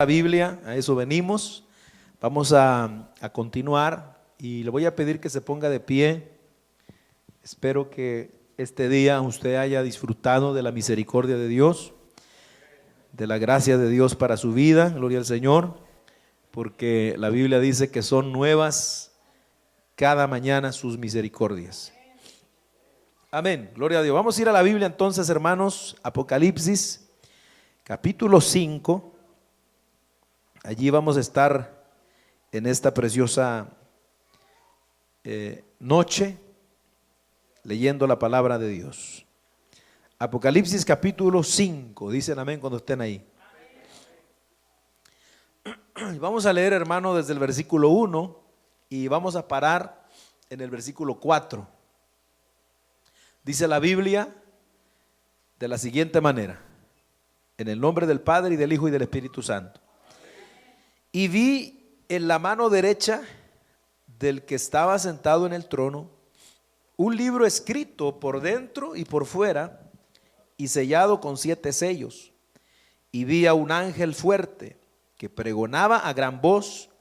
La Biblia, a eso venimos. Vamos a continuar y le voy a pedir que se ponga de pie. Espero que este día usted haya disfrutado de la misericordia de Dios, de la gracia de Dios para su vida, gloria al Señor, porque la Biblia dice que son nuevas cada mañana sus misericordias. Amén, gloria a Dios. Vamos a ir a la Biblia entonces, hermanos, Apocalipsis, capítulo 5. Allí vamos a estar en esta preciosa noche leyendo la palabra de Dios. Apocalipsis capítulo 5, dicen amén cuando estén ahí. Vamos a leer, hermano, desde el versículo 1 y vamos a parar en el versículo 4. Dice la Biblia de la siguiente manera: en el nombre del Padre y del Hijo y del Espíritu Santo. Y vi en la mano derecha del que estaba sentado en el trono un libro escrito por dentro y por fuera y sellado con 7 sellos. Y vi a un ángel fuerte que pregonaba a gran voz: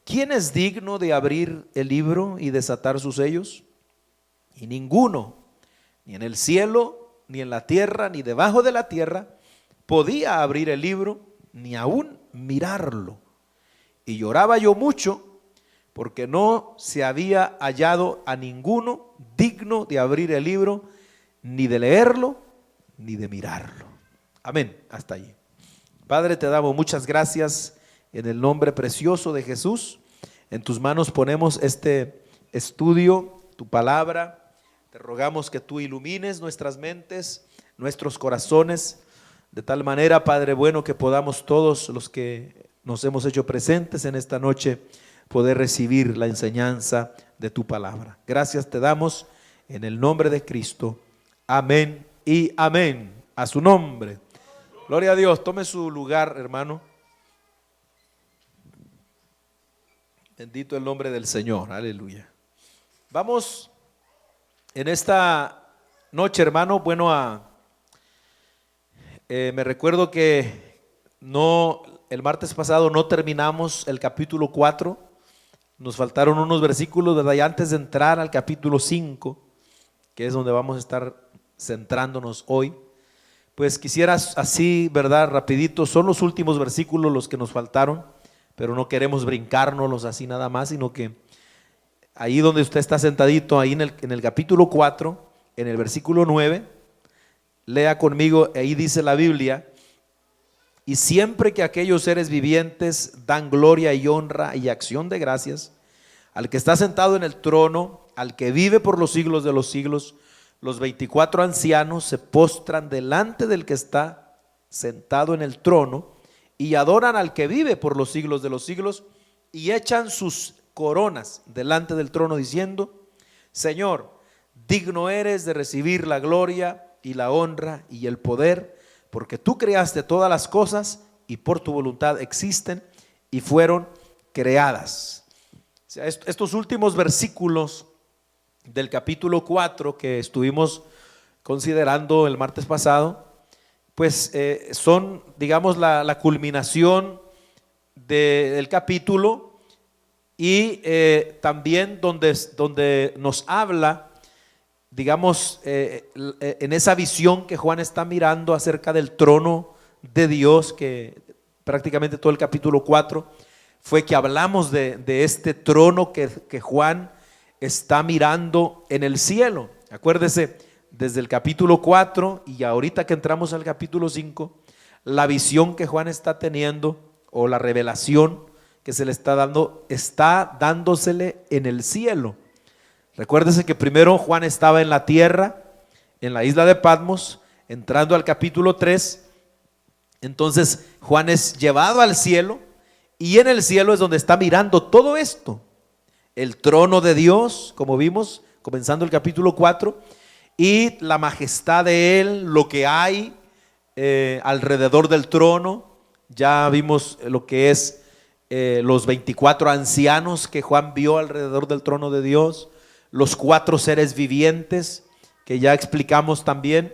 ¿quién es digno de abrir el libro y desatar sus sellos? Y ninguno, ni en el cielo, ni en la tierra, ni debajo de la tierra, podía abrir el libro, ni aún mirarlo. Y lloraba yo mucho, porque no se había hallado a ninguno digno de abrir el libro, ni de leerlo, ni de mirarlo. Amén, hasta allí. Padre, te damos muchas gracias en el nombre precioso de Jesús. En tus manos ponemos este estudio, tu palabra. Te rogamos que tú ilumines nuestras mentes, nuestros corazones, de tal manera, Padre bueno, que podamos todos los que nos hemos hecho presentes en esta noche poder recibir la enseñanza de tu palabra. Gracias te damos en el nombre de Cristo. Amén y amén. A su nombre. Gloria a Dios. Tome su lugar, hermano. Bendito el nombre del Señor. Aleluya. Vamos en esta noche, hermano. Bueno, me recuerdo que el martes pasado no terminamos el capítulo 4. Nos faltaron unos versículos, ¿verdad? Y antes de entrar al capítulo 5, que es donde vamos a estar centrándonos hoy, pues quisiera así, ¿verdad? Rapidito, son los últimos versículos los que nos faltaron, pero no queremos brincárnoslos así nada más, sino que ahí donde usted está sentadito, ahí en el capítulo 4, en el versículo 9, lea conmigo, ahí dice la Biblia: y siempre que aquellos seres vivientes dan gloria y honra y acción de gracias al que está sentado en el trono, al que vive por los siglos de los siglos, los 24 ancianos se postran delante del que está sentado en el trono y adoran al que vive por los siglos de los siglos y echan sus coronas delante del trono diciendo: Señor, digno eres de recibir la gloria y la honra y el poder, porque tú creaste todas las cosas y por tu voluntad existen y fueron creadas. O sea, estos últimos versículos del capítulo 4 que estuvimos considerando el martes pasado, pues son, digamos, la culminación del capítulo y también donde nos habla, digamos, en esa visión que Juan está mirando acerca del trono de Dios, que prácticamente todo el capítulo 4 fue que hablamos de este trono que Juan está mirando en el cielo. Acuérdese, desde el capítulo 4 y ahorita que entramos al capítulo 5, la visión que Juan está teniendo o la revelación que se le está dándosele en el cielo. Recuérdese que primero Juan estaba en la tierra, en la isla de Patmos. Entrando al capítulo 3, entonces Juan es llevado al cielo y en el cielo es donde está mirando todo esto, el trono de Dios, como vimos comenzando el capítulo 4, y la majestad de él, lo que hay alrededor del trono. Ya vimos lo que es los 24 ancianos que Juan vio alrededor del trono de Dios, los 4 seres vivientes que ya explicamos también,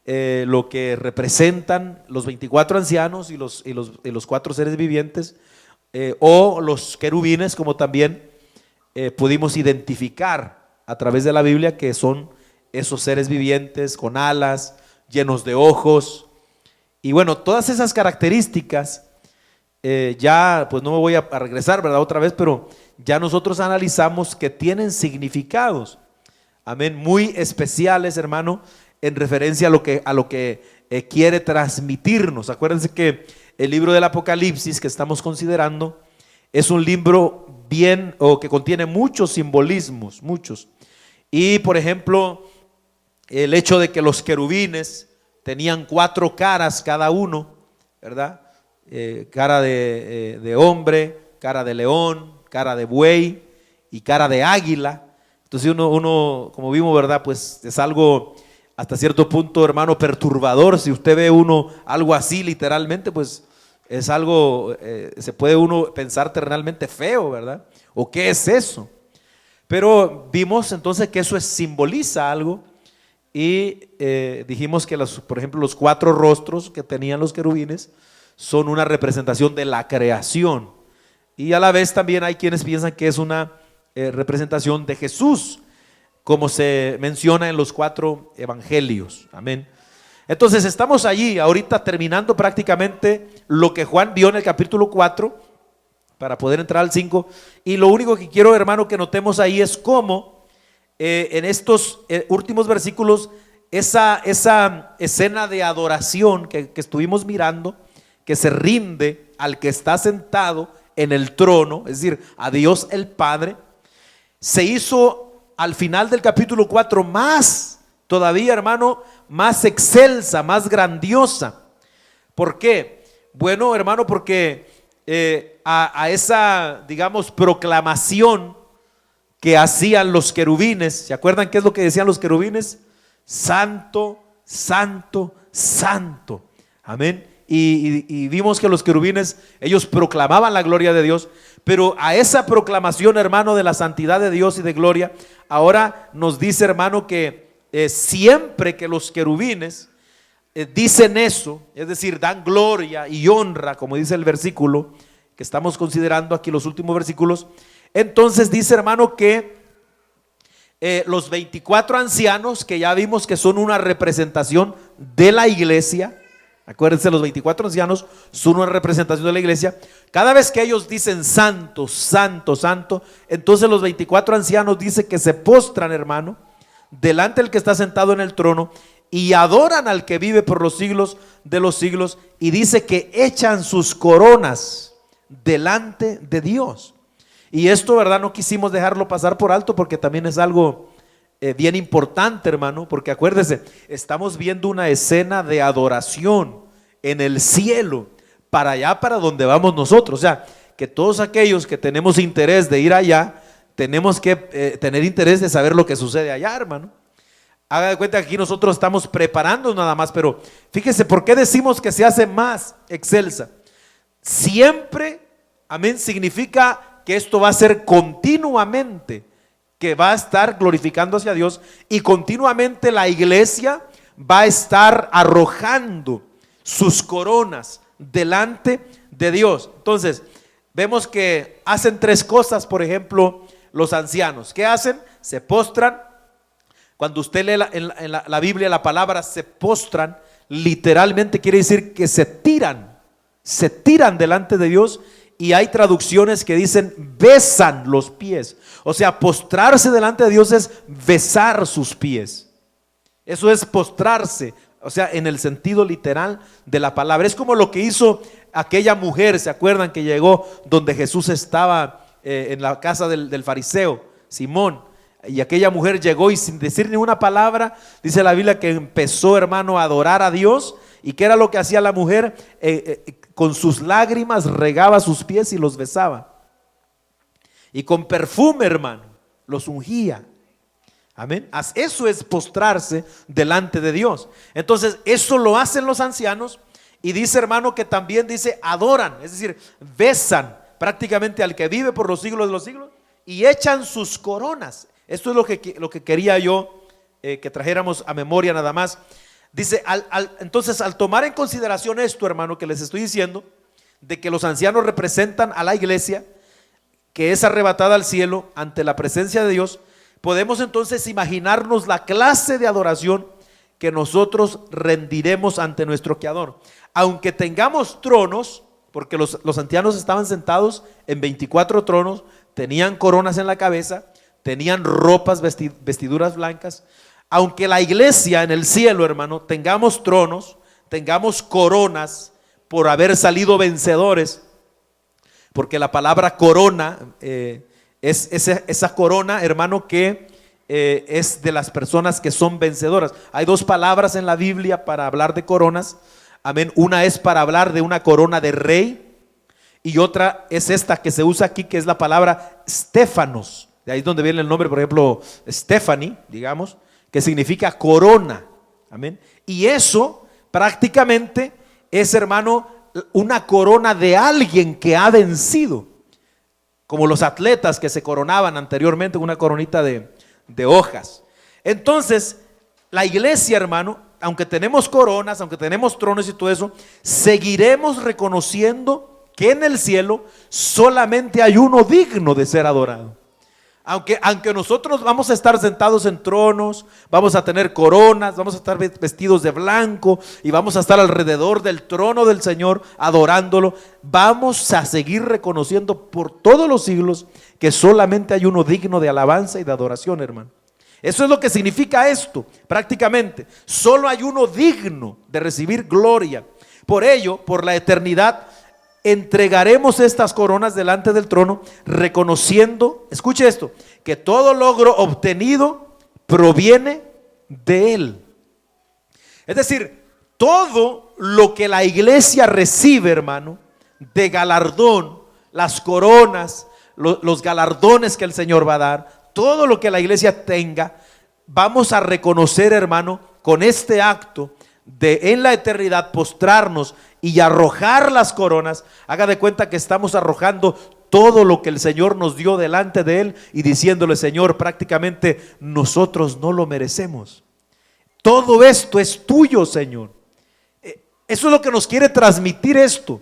lo que representan los 24 ancianos y los 4 seres vivientes, o los querubines, como también pudimos identificar a través de la Biblia que son esos seres vivientes con alas, llenos de ojos. Y bueno, todas esas características, ya pues no me voy a regresar, ¿verdad? Otra vez, pero ya nosotros analizamos que tienen significados, amén, muy especiales, hermano, en referencia a lo que quiere transmitirnos. Acuérdense que el libro del Apocalipsis que estamos considerando es un libro que contiene muchos simbolismos, muchos. Y por ejemplo, el hecho de que los querubines tenían 4 caras cada uno, ¿verdad? Cara de hombre, cara de león, cara de buey y cara de águila. Entonces uno, como vimos, ¿verdad? Pues es algo hasta cierto punto, hermano, perturbador. Si usted ve algo así literalmente, pues es algo, se puede uno pensar terrenalmente feo, ¿verdad? ¿O qué es eso? Pero vimos entonces que eso simboliza algo. Y dijimos que por ejemplo los 4 rostros que tenían los querubines son una representación de la creación, y a la vez también hay quienes piensan que es una representación de Jesús, como se menciona en los 4 evangelios. Amén. Entonces estamos allí ahorita terminando prácticamente lo que Juan vio en el capítulo 4 para poder entrar al 5, y lo único que quiero, hermano, que notemos ahí es cómo en estos últimos versículos esa escena de adoración que estuvimos mirando, que se rinde al que está sentado en el trono, es decir, a Dios el Padre, se hizo al final del capítulo 4 más todavía, hermano, más excelsa, más grandiosa. ¿Por qué? Bueno, hermano, porque a esa, digamos, proclamación que hacían los querubines, ¿se acuerdan qué es lo que decían los querubines? Santo, santo, santo. Amén. Y vimos que los querubines, ellos proclamaban la gloria de Dios, pero a esa proclamación, hermano, de la santidad de Dios y de gloria, ahora nos dice, hermano, que siempre que los querubines dicen eso, es decir, dan gloria y honra, como dice el versículo que estamos considerando aquí, los últimos versículos, entonces dice, hermano, que los 24 ancianos, que ya vimos que son una representación de la iglesia. Acuérdense, los 24 ancianos son una representación de la iglesia. Cada vez que ellos dicen santo, santo, santo, entonces los 24 ancianos dice que se postran, hermano, delante del que está sentado en el trono y adoran al que vive por los siglos de los siglos, y dice que echan sus coronas delante de Dios. Y esto, ¿verdad? No quisimos dejarlo pasar por alto porque también es algo bien importante, hermano, porque acuérdese, estamos viendo una escena de adoración en el cielo, para allá, para donde vamos nosotros. O sea, que todos aquellos que tenemos interés de ir allá, tenemos que tener interés de saber lo que sucede allá, hermano. Haga de cuenta que aquí nosotros estamos preparando nada más, pero fíjese, ¿por qué decimos que se hace más excelsa? Siempre, amén, significa que esto va a ser continuamente, que va a estar glorificando hacia Dios, y continuamente la iglesia va a estar arrojando sus coronas delante de Dios. Entonces, vemos que hacen 3 cosas, por ejemplo, los ancianos. ¿Qué hacen? Se postran. Cuando usted lee en la Biblia la palabra se postran, literalmente quiere decir que se tiran delante de Dios. Y hay traducciones que dicen besan los pies. O sea, postrarse delante de Dios es besar sus pies. Eso es postrarse, o sea, en el sentido literal de la palabra. Es como lo que hizo aquella mujer, ¿se acuerdan? Que llegó donde Jesús estaba en la casa del fariseo Simón. Y aquella mujer llegó y sin decir ni una palabra, dice la Biblia que empezó, hermano, a adorar a Dios. ¿Y qué era lo que hacía la mujer? Con sus lágrimas regaba sus pies y los besaba. Y con perfume, hermano, los ungía. Amén. Eso es postrarse delante de Dios. Entonces, eso lo hacen los ancianos. Y dice, hermano, que también dice adoran, es decir, besan prácticamente al que vive por los siglos de los siglos y echan sus coronas. Esto es lo que quería yo que trajéramos a memoria nada más. Dice, entonces al tomar en consideración esto, hermano, que les estoy diciendo, de que los ancianos representan a la iglesia, que es arrebatada al cielo ante la presencia de Dios, podemos entonces imaginarnos la clase de adoración que nosotros rendiremos ante nuestro Creador. Aunque tengamos tronos, porque los ancianos estaban sentados en 24 tronos, tenían coronas en la cabeza, tenían ropas, vestiduras blancas. Aunque la iglesia en el cielo, hermano, tengamos tronos, tengamos coronas por haber salido vencedores, porque la palabra corona es esa corona, hermano, que es de las personas que son vencedoras. Hay dos palabras en la Biblia para hablar de coronas, amén. Una es para hablar de una corona de rey y otra es esta que se usa aquí, que es la palabra Stéphanos. De ahí es donde viene el nombre, por ejemplo, Stephanie, digamos, que significa corona, amén. Y eso prácticamente es, hermano, una corona de alguien que ha vencido, como los atletas que se coronaban anteriormente, una coronita de hojas. Entonces, la iglesia, hermano, aunque tenemos coronas, aunque tenemos tronos y todo eso, seguiremos reconociendo que en el cielo solamente hay uno digno de ser adorado. Aunque nosotros vamos a estar sentados en tronos, vamos a tener coronas, vamos a estar vestidos de blanco y vamos a estar alrededor del trono del Señor adorándolo, vamos a seguir reconociendo por todos los siglos que solamente hay uno digno de alabanza y de adoración, hermano. Eso es lo que significa esto, prácticamente. Solo hay uno digno de recibir gloria. Por ello, por la eternidad, entregaremos estas coronas delante del trono, reconociendo, escuche esto, que todo logro obtenido proviene de Él. Es decir, todo lo que la iglesia recibe, hermano, de galardón, las coronas, los galardones que el Señor va a dar, todo lo que la iglesia tenga, vamos a reconocer, hermano, con este acto de en la eternidad postrarnos y arrojar las coronas. Haga de cuenta que estamos arrojando todo lo que el Señor nos dio delante de Él y diciéndole: Señor, prácticamente nosotros no lo merecemos. Todo esto es tuyo, Señor. Eso es lo que nos quiere transmitir esto.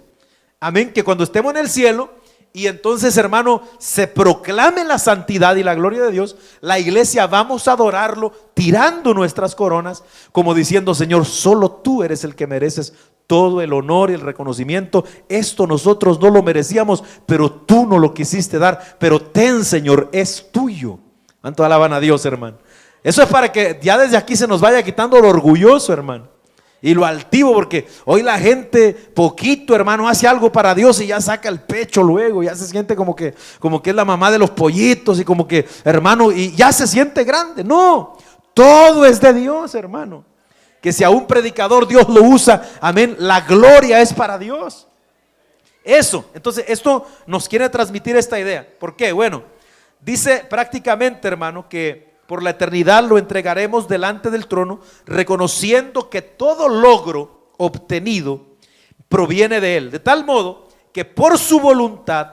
Amén, que cuando estemos en el cielo y entonces, hermano, se proclame la santidad y la gloria de Dios, la iglesia vamos a adorarlo tirando nuestras coronas, como diciendo: Señor, solo tú eres el que mereces todo el honor y el reconocimiento. Esto nosotros no lo merecíamos, pero tú nos lo quisiste dar. Pero ten, Señor, es tuyo. ¿Cuánto alaban a Dios, hermano? Eso es para que ya desde aquí se nos vaya quitando lo orgulloso, hermano, y lo altivo, porque hoy la gente poquito, hermano, hace algo para Dios y ya saca el pecho luego, ya se siente como que es la mamá de los pollitos y como que, hermano, y ya se siente grande. No, todo es de Dios, hermano. Que si a un predicador Dios lo usa, amén, la gloria es para Dios. Eso, entonces esto nos quiere transmitir esta idea. ¿Por qué? Bueno, dice prácticamente, hermano, que por la eternidad lo entregaremos delante del trono, reconociendo que todo logro obtenido proviene de Él, de tal modo que por su voluntad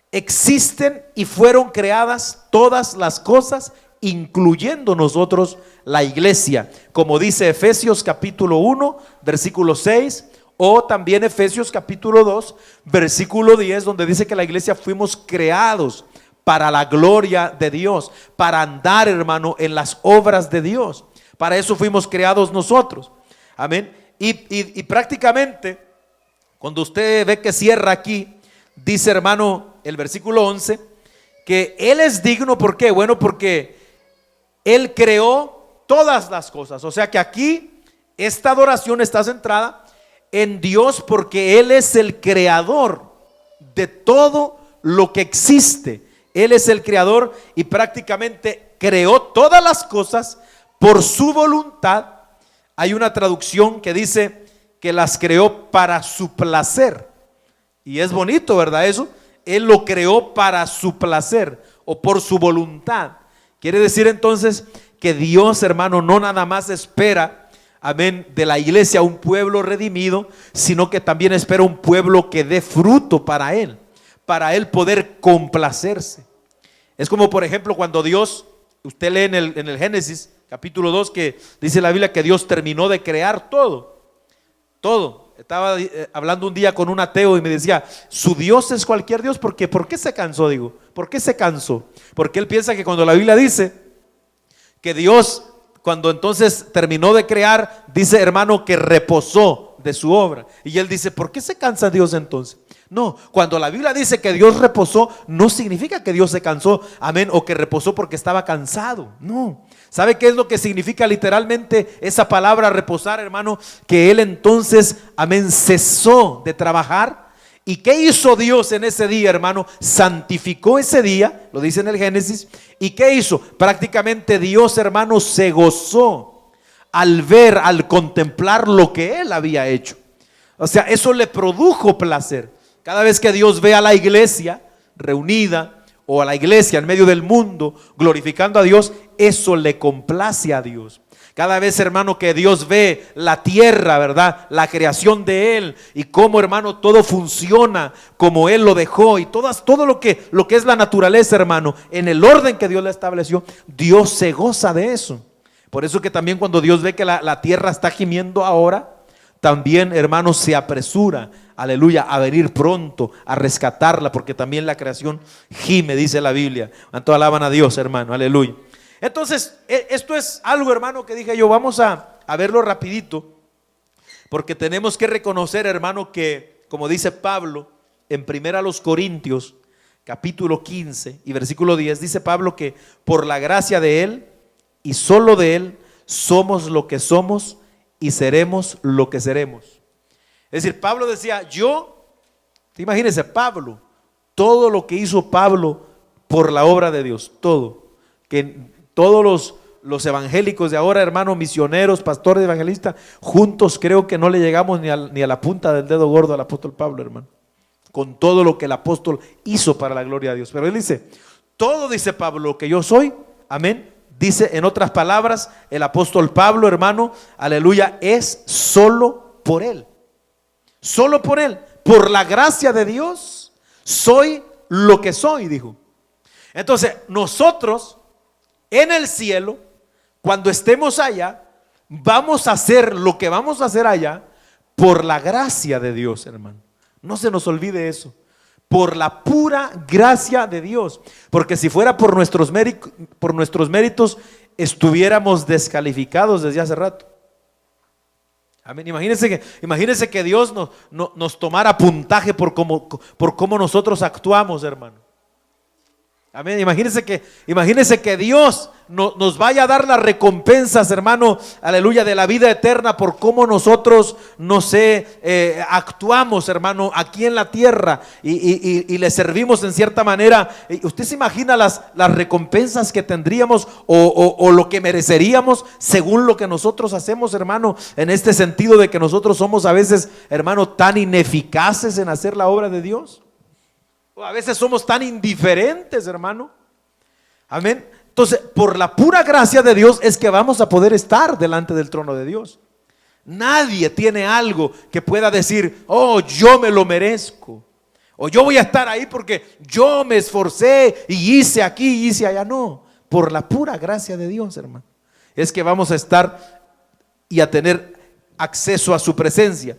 existen y fueron creadas todas las cosas, incluyendo nosotros, la iglesia, como dice Efesios capítulo 1, versículo 6, o también Efesios capítulo 2, versículo 10, donde dice que la iglesia fuimos creados para la gloria de Dios, para andar, hermano, en las obras de Dios. Para eso fuimos creados nosotros. Amén. Y prácticamente, cuando usted ve que cierra aquí, dice, hermano, el versículo 11, que Él es digno. ¿Por qué? Bueno, porque Él creó todas las cosas. O sea que aquí esta adoración está centrada en Dios, porque Él es el creador de todo lo que existe. Él es el creador y prácticamente creó todas las cosas por su voluntad. Hay una traducción que dice que las creó para su placer. Y es bonito, ¿verdad? Eso, Él lo creó para su placer o por su voluntad. Quiere decir entonces que Dios, hermano, no nada más espera, amén, de la iglesia un pueblo redimido, sino que también espera un pueblo que dé fruto para Él poder complacerse. Es como, por ejemplo, cuando Dios, usted lee en el Génesis capítulo 2, que dice la Biblia que Dios terminó de crear todo. Todo. Estaba hablando un día con un ateo y me decía, su Dios es cualquier Dios, porque ¿por qué se cansó? Digo, ¿por qué se cansó? Porque él piensa que cuando la Biblia dice que Dios, cuando entonces terminó de crear, dice, hermano, que reposó de su obra. Y él dice, ¿por qué se cansa Dios entonces? No, cuando la Biblia dice que Dios reposó, no significa que Dios se cansó, amén, o que reposó porque estaba cansado. No. ¿Sabe qué es lo que significa literalmente esa palabra reposar, hermano? Que Él entonces, amén, cesó de trabajar. ¿Y qué hizo Dios en ese día, hermano? Santificó ese día, lo dice en el Génesis. ¿Y qué hizo? Prácticamente Dios, hermano, se gozó al ver, al contemplar lo que Él había hecho. O sea, eso le produjo placer. Cada vez que Dios ve a la iglesia reunida, o a la iglesia en medio del mundo glorificando a Dios, eso le complace a Dios. Cada vez, hermano, que Dios ve la tierra, ¿verdad? La creación de Él y cómo, hermano, todo funciona como Él lo dejó, y todo lo que es la naturaleza, hermano, en el orden que Dios le estableció, Dios se goza de eso. Por eso que también cuando Dios ve que la tierra está gimiendo ahora, también, hermano, se apresura, aleluya, a venir pronto a rescatarla, porque también la creación gime, dice la Biblia. Cuánto alaban a Dios, hermano, aleluya. Entonces, esto es algo, hermano, que dije yo, vamos a verlo rapidito, porque tenemos que reconocer, hermano, que como dice Pablo en 1 Corintios capítulo 15 y versículo 10, dice Pablo que por la gracia de Él y solo de Él somos lo que somos y seremos lo que seremos. Es decir, Pablo decía, imagínense, Pablo, todo lo que hizo Pablo por la obra de Dios, todo, que todos los evangélicos de ahora, hermanos, misioneros, pastores, evangelistas, juntos creo que no le llegamos ni a la punta del dedo gordo al apóstol Pablo, hermano, con todo lo que el apóstol hizo para la gloria de Dios. Pero él dice, todo, dice Pablo, lo que yo soy, amén. Dice en otras palabras el apóstol Pablo, hermano, aleluya, es solo por Él. Solo por Él, por la gracia de Dios, soy lo que soy, dijo. Entonces, nosotros en el cielo, cuando estemos allá, vamos a hacer lo que vamos a hacer allá por la gracia de Dios, hermano. No se nos olvide eso. Por la pura gracia de Dios. Porque si fuera por nuestros méritos, estuviéramos descalificados desde hace rato. Amén. Imagínense que Dios nos tomara puntaje por cómo nosotros actuamos, hermano. Amén. Imagínense que Dios nos vaya a dar las recompensas, hermano, aleluya, de la vida eterna por cómo nosotros, actuamos, hermano, aquí en la tierra y le servimos en cierta manera. ¿Usted se imagina las recompensas que tendríamos o lo que mereceríamos según lo que nosotros hacemos, hermano? En este sentido de que nosotros somos a veces, hermano, tan ineficaces en hacer la obra de Dios. A veces somos tan indiferentes, hermano. Amén. Entonces, por la pura gracia de Dios es que vamos a poder estar delante del trono de Dios. Nadie tiene algo que pueda decir, oh, yo me lo merezco, o yo voy a estar ahí porque yo me esforcé y hice aquí y hice allá. No, por la pura gracia de Dios, hermano, es que vamos a estar y a tener acceso a su presencia.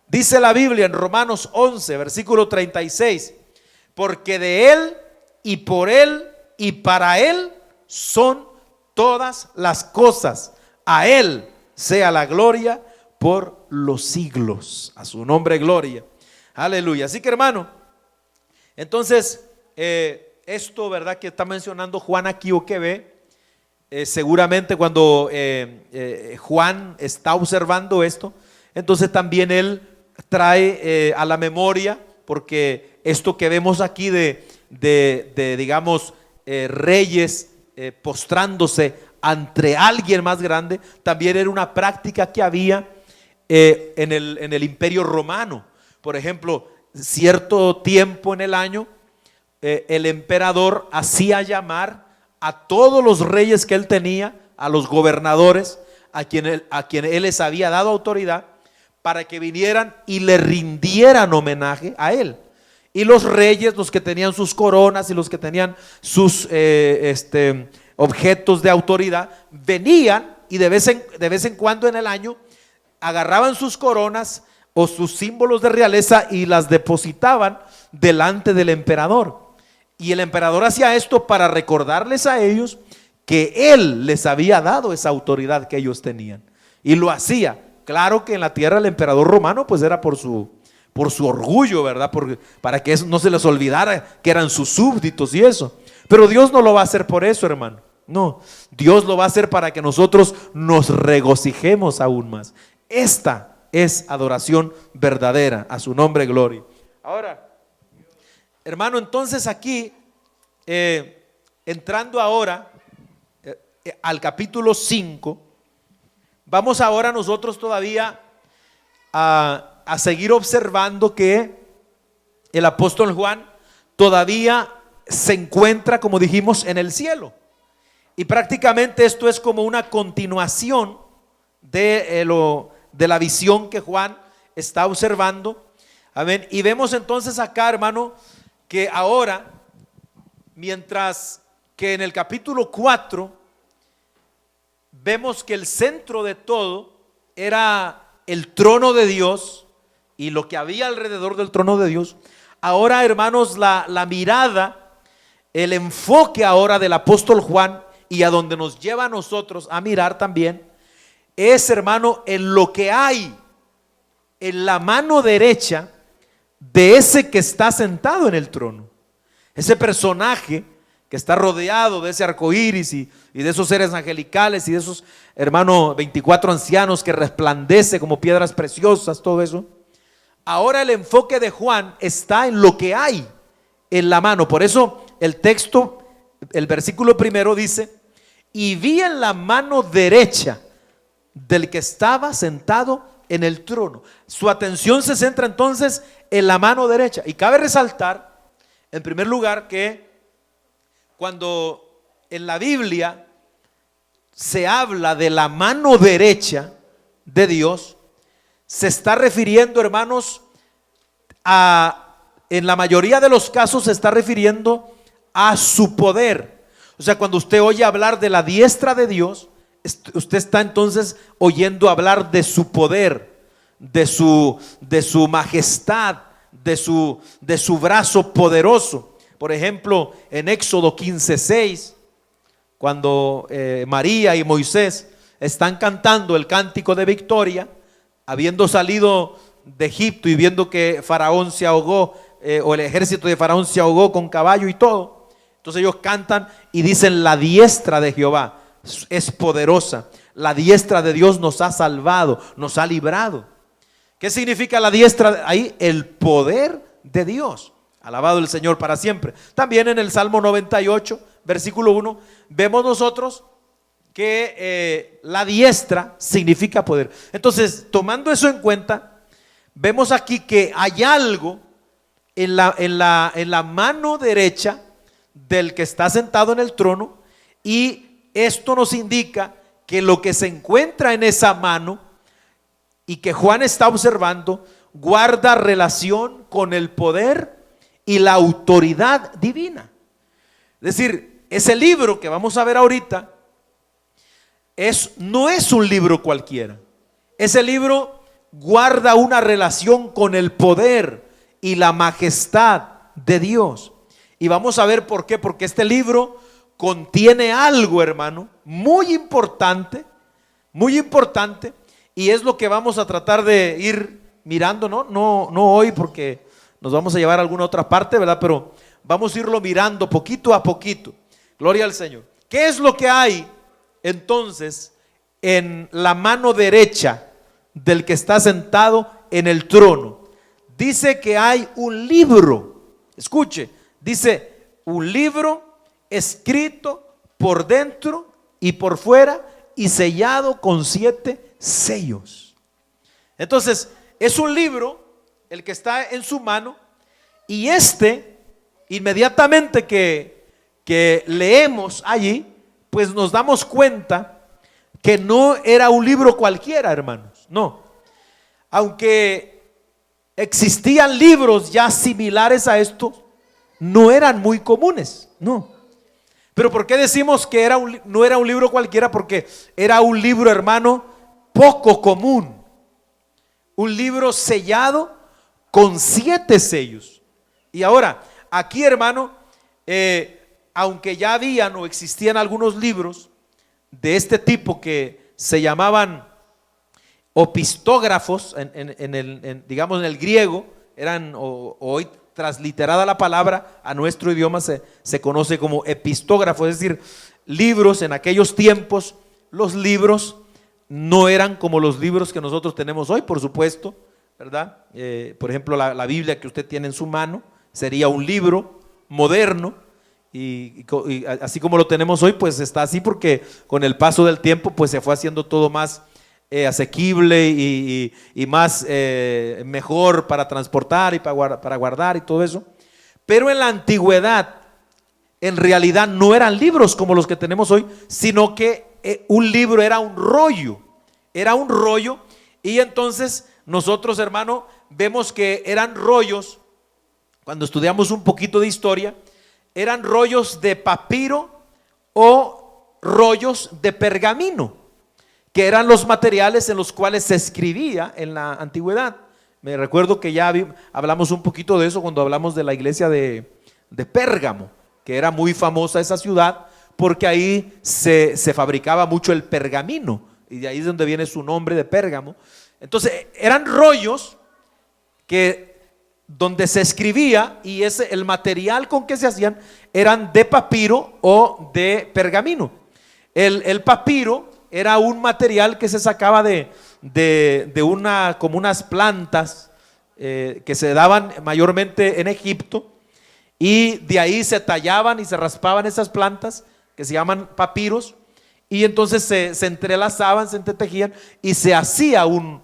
Dice la Biblia en Romanos 11, versículo 36, porque de Él y por Él y para Él son todas las cosas. A Él sea la gloria por los siglos. A su nombre gloria. Aleluya. Así que, hermano, entonces esto, ¿verdad?, que está mencionando Juan aquí o que ve, seguramente cuando Juan está observando esto, entonces también él trae a la memoria, porque esto que vemos aquí de digamos, reyes postrándose ante alguien más grande, también era una práctica que había en el imperio romano. Por ejemplo, cierto tiempo en el año, el emperador hacía llamar a todos los reyes que él tenía, a los gobernadores, a quien él les había dado autoridad, para que vinieran y le rindieran homenaje a él. Y los reyes, los que tenían sus coronas y los que tenían sus objetos de autoridad, venían y de vez en cuando en el año agarraban sus coronas o sus símbolos de realeza y las depositaban delante del emperador. Y el emperador hacía esto para recordarles a ellos que él les había dado esa autoridad que ellos tenían. Y lo hacía. Claro que en la tierra el emperador romano pues era por su orgullo, ¿verdad? Para que eso no se les olvidara que eran sus súbditos y eso. Pero Dios no lo va a hacer por eso, hermano. No, Dios lo va a hacer para que nosotros nos regocijemos aún más. Esta es adoración verdadera, a su nombre gloria. Ahora, hermano, entonces aquí, entrando ahora al capítulo 5, vamos ahora nosotros todavía a seguir observando que el apóstol Juan todavía se encuentra, como dijimos, en el cielo. Y prácticamente esto es como una continuación de la visión que Juan está observando. Amén. Y vemos entonces acá, hermano, que ahora, mientras que en el capítulo 4 vemos que el centro de todo era el trono de Dios y lo que había alrededor del trono de Dios, ahora, hermanos, la mirada, el enfoque ahora del apóstol Juan y a donde nos lleva a nosotros a mirar también es, hermano, en lo que hay en la mano derecha de ese que está sentado en el trono. Ese personaje que está rodeado de ese arco iris y de esos seres angelicales y de esos, hermano, 24 ancianos que resplandece como piedras preciosas, todo eso. Ahora el enfoque de Juan está en lo que hay en la mano. Por eso el texto, el versículo primero dice: y vi en la mano derecha del que estaba sentado en el trono. Su atención se centra entonces en la mano derecha. Y cabe resaltar, en primer lugar, que cuando en la Biblia se habla de la mano derecha de Dios, se está refiriendo, hermanos, en la mayoría de los casos se está refiriendo a su poder. O sea, cuando usted oye hablar de la diestra de Dios, usted está entonces oyendo hablar de su poder, de su majestad, de su brazo poderoso. Por ejemplo, en Éxodo 15:6, cuando María y Moisés están cantando el cántico de victoria, habiendo salido de Egipto y viendo que Faraón se ahogó, o el ejército de Faraón se ahogó con caballo y todo. Entonces ellos cantan y dicen: la diestra de Jehová es poderosa, la diestra de Dios nos ha salvado, nos ha librado. ¿Qué significa la diestra? Ahí el poder de Dios. Alabado el Señor para siempre. También en el Salmo 98, versículo 1, vemos nosotros que la diestra significa poder. Entonces, tomando eso en cuenta, vemos aquí que hay algo en la mano derecha del que está sentado en el trono, y esto nos indica que lo que se encuentra en esa mano y que Juan está observando guarda relación con el poder y la autoridad divina. Es decir, ese libro que vamos a ver ahorita no es un libro cualquiera. Ese libro guarda una relación con el poder y la majestad de Dios. Y vamos a ver por qué. Porque este libro contiene algo, hermano, muy importante, y es lo que vamos a tratar de ir mirando, no hoy, porque nos vamos a llevar a alguna otra parte, ¿verdad? Pero vamos a irlo mirando poquito a poquito. Gloria al Señor. ¿Qué es lo que hay entonces en la mano derecha del que está sentado en el trono? Dice que hay un libro. Escuche, dice un libro escrito por dentro y por fuera y sellado con 7 sellos. Entonces es un libro el que está en su mano, y inmediatamente que leemos allí, pues nos damos cuenta que no era un libro cualquiera, hermanos. No, aunque existían libros ya similares a estos, no eran muy comunes, no. Pero ¿por qué decimos que no era un libro cualquiera? Porque era un libro, hermano, poco común. Un libro sellado con 7 sellos. Y ahora, aquí, hermano, aunque ya habían o existían algunos libros de este tipo que se llamaban opistógrafos, digamos en el griego, eran hoy transliterada la palabra a nuestro idioma se conoce como epistógrafo, es decir, libros. En aquellos tiempos los libros no eran como los libros que nosotros tenemos hoy, por supuesto, ¿verdad? Por ejemplo, la Biblia que usted tiene en su mano sería un libro moderno, y así como lo tenemos hoy, pues está así porque con el paso del tiempo pues se fue haciendo todo más asequible y más mejor para transportar y para guardar y todo eso. Pero en la antigüedad en realidad no eran libros como los que tenemos hoy, sino que un libro era un rollo, y entonces nosotros, hermano, vemos que eran rollos. Cuando estudiamos un poquito de historia, eran rollos de papiro o rollos de pergamino, que eran los materiales en los cuales se escribía en la antigüedad. Me recuerdo que ya hablamos un poquito de eso cuando hablamos de la iglesia de Pérgamo, que era muy famosa esa ciudad porque ahí se fabricaba mucho el pergamino, y de ahí es donde viene su nombre de Pérgamo. Entonces eran rollos donde se escribía, y el material con que se hacían eran de papiro o de pergamino. El papiro era un material que se sacaba como unas plantas que se daban mayormente en Egipto, y de ahí se tallaban y se raspaban esas plantas que se llaman papiros, y entonces se entrelazaban, se entretejían y se hacía un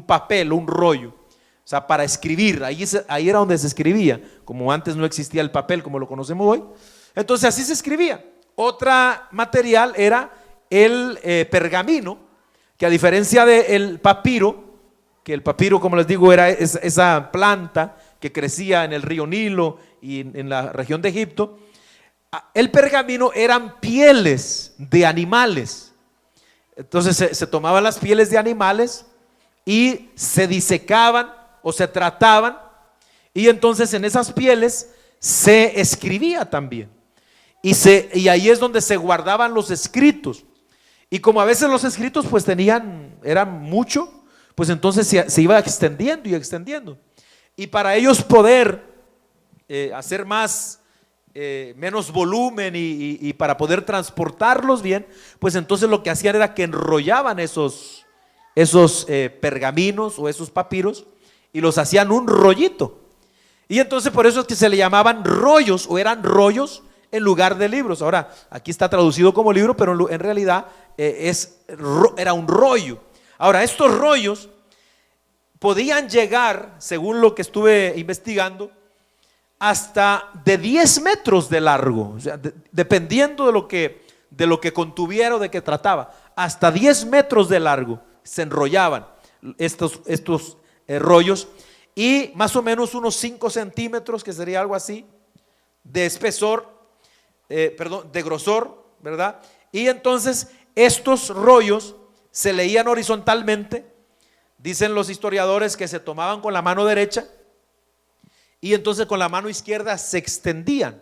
papel, un rollo, o sea, para escribir. Ahí era donde se escribía, como antes no existía el papel como lo conocemos hoy. Entonces así se escribía. Otra material era el pergamino, que a diferencia del papiro, que el papiro, como les digo, era esa planta que crecía en el río Nilo y en la región de Egipto. El pergamino eran pieles de animales. Entonces se tomaban las pieles de animales y se disecaban o se trataban, y entonces en esas pieles se escribía también, y ahí es donde se guardaban los escritos. Y como a veces los escritos pues eran mucho, pues entonces se iba extendiendo y extendiendo, y para ellos poder hacer menos volumen y para poder transportarlos bien, pues entonces lo que hacían era que enrollaban esos pergaminos o esos papiros y los hacían un rollito. Y entonces por eso es que se le llamaban rollos, o eran rollos en lugar de libros. Ahora aquí está traducido como libro, pero en realidad era un rollo. Ahora estos rollos podían llegar, según lo que estuve investigando, hasta de 10 metros de largo, o sea, dependiendo de lo que contuviera o de qué trataba. Hasta 10 metros de largo se enrollaban estos rollos, y más o menos unos 5 centímetros, que sería algo así, de espesor, de grosor, ¿verdad? Y entonces estos rollos se leían horizontalmente. Dicen los historiadores que se tomaban con la mano derecha, y entonces con la mano izquierda se extendían,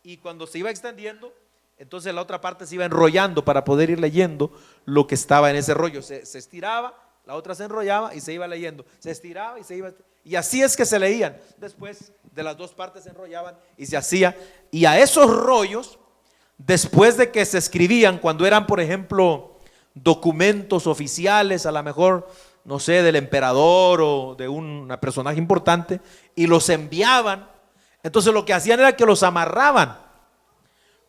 y cuando se iba extendiendo, entonces la otra parte se iba enrollando para poder ir leyendo lo que estaba en ese rollo. Se estiraba, la otra se enrollaba y se iba leyendo, se estiraba y se iba, y así es que se leían. Después de las dos partes se enrollaban y se hacía. Y a esos rollos, después de que se escribían, cuando eran, por ejemplo, documentos oficiales, a lo mejor, no sé, del emperador o de un personaje importante, y los enviaban, entonces lo que hacían era que los amarraban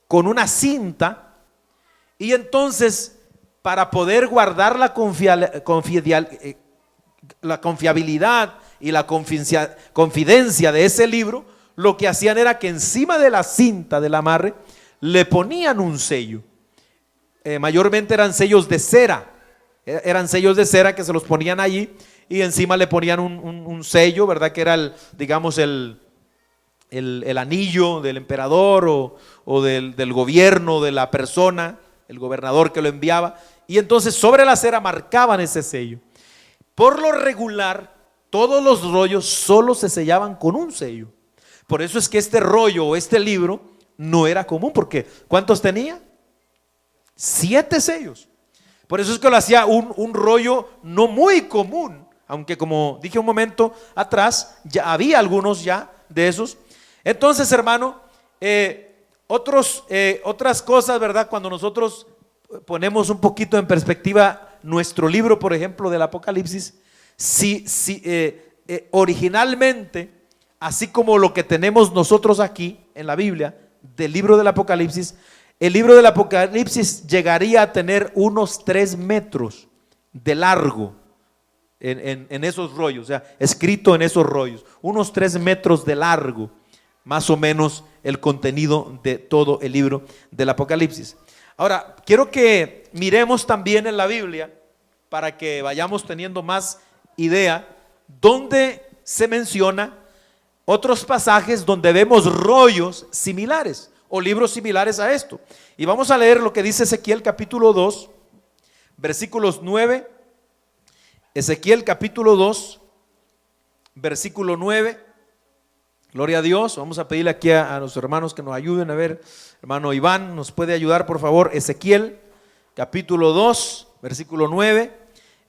con una cinta, y entonces para poder guardar la confiabilidad y la confidencia de ese libro, lo que hacían era que encima de la cinta del amarre le ponían un sello. Mayormente eran sellos de cera, que se los ponían allí, y encima le ponían un sello, ¿verdad? Que era digamos el anillo del emperador o del gobierno de la persona, el gobernador que lo enviaba, y entonces sobre la cera marcaban ese sello. Por lo regular, todos los rollos solo se sellaban con un sello. Por eso es que este rollo o este libro no era común, porque ¿cuántos tenía? 7 sellos. Por eso es que lo hacía un rollo no muy común, aunque como dije un momento atrás, ya había algunos ya de esos. Entonces, hermano, otras cosas, ¿verdad? Cuando nosotros ponemos un poquito en perspectiva nuestro libro, por ejemplo, del Apocalipsis, originalmente, así como lo que tenemos nosotros aquí en la Biblia, del libro del Apocalipsis, el libro del Apocalipsis llegaría a tener unos 3 metros de largo en esos rollos, o sea, escrito en esos rollos, unos 3 metros de largo, más o menos el contenido de todo el libro del Apocalipsis. Ahora, quiero que miremos también en la Biblia, para que vayamos teniendo más idea, donde se menciona otros pasajes donde vemos rollos similares o libros similares a esto. Y vamos a leer lo que dice Ezequiel capítulo 2, versículos 9. Ezequiel capítulo 2, versículo 9. Gloria a Dios. Vamos a pedirle aquí a los hermanos que nos ayuden. A ver, hermano Iván, ¿nos puede ayudar por favor? Ezequiel capítulo 2, versículo 9.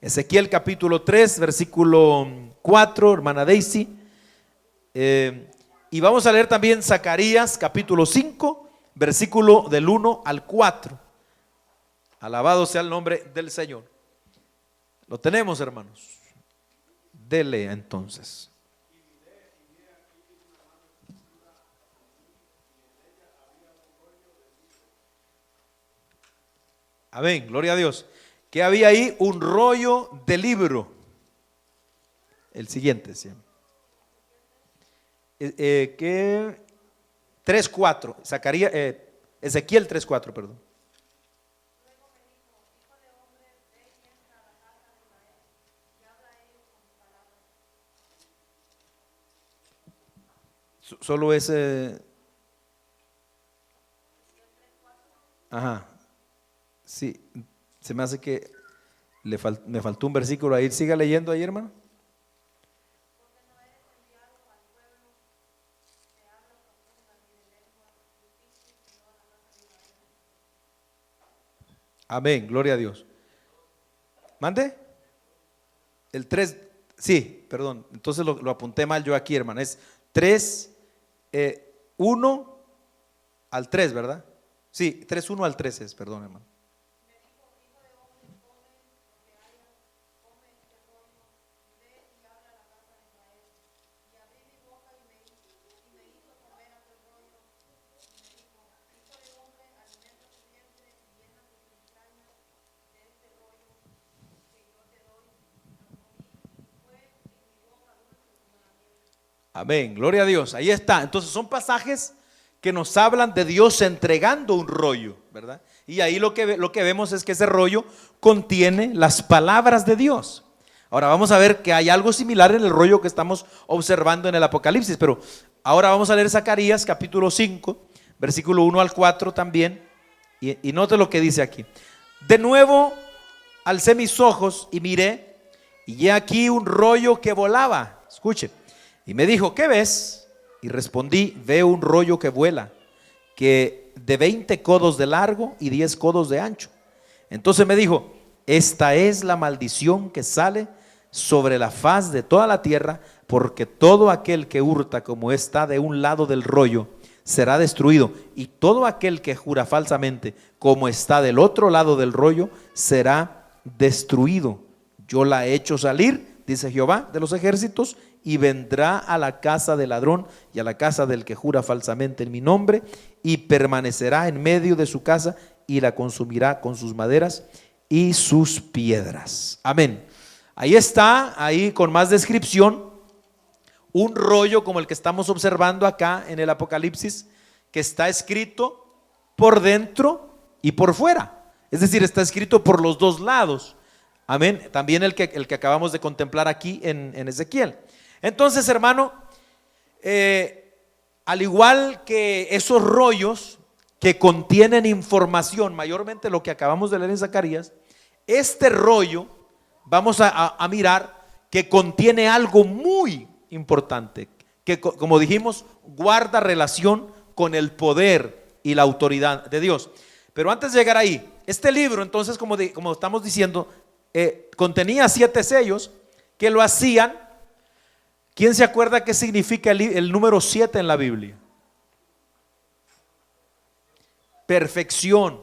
Ezequiel capítulo 3, versículo 4, hermana Daisy. Y vamos a leer también Zacarías capítulo 5, versículo del 1 al 4. Alabado sea el nombre del Señor. Lo tenemos, hermanos. Dele entonces. Amén, gloria a Dios. Que había ahí un rollo de libro. El siguiente, ¿sí? Que 3:4, Zacarías, Ezequiel 3:4, perdón. Solo ese. Ajá. Sí, se me hace que me faltó un versículo ahí. Siga leyendo ahí, hermano. Amén, gloria a Dios. ¿Mande? El 3, sí, perdón, entonces lo apunté mal yo aquí, hermano. Es 3, 1 al 3, ¿verdad? Sí, 3, 1 al 3 es, perdón, hermano. Amén, gloria a Dios, ahí está. Entonces son pasajes que nos hablan de Dios entregando un rollo, ¿verdad? Y ahí lo que vemos es que ese rollo contiene las palabras de Dios. Ahora vamos a ver que hay algo similar en el rollo que estamos observando en el Apocalipsis, pero ahora vamos a leer Zacarías capítulo 5, versículo 1 al 4 también, y note lo que dice aquí. De nuevo alcé mis ojos y miré, y he aquí un rollo que volaba. Escuche. Y me dijo, ¿qué ves? Y respondí, veo un rollo que vuela, que de 20 codos de largo y 10 codos de ancho. Entonces me dijo, esta es la maldición que sale sobre la faz de toda la tierra, porque todo aquel que hurta como está de un lado del rollo será destruido, y todo aquel que jura falsamente como está del otro lado del rollo será destruido. Yo la he hecho salir, dice Jehová de los ejércitos, y vendrá a la casa del ladrón y a la casa del que jura falsamente en mi nombre, y permanecerá en medio de su casa y la consumirá con sus maderas y sus piedras. Amén. Ahí está, ahí con más descripción, un rollo como el que estamos observando acá en el Apocalipsis, que está escrito por dentro y por fuera. Es decir, está escrito por los dos lados. Amén. También el que acabamos de contemplar aquí en Ezequiel. Entonces, hermano, al igual que esos rollos que contienen información, mayormente lo que acabamos de leer en Zacarías, este rollo vamos a mirar que contiene algo muy importante, que como dijimos, guarda relación con el poder y la autoridad de Dios. Pero antes de llegar ahí, este libro entonces, como estamos diciendo, contenía 7 sellos que lo hacían. ¿Quién se acuerda qué significa el número 7 en la Biblia? Perfección.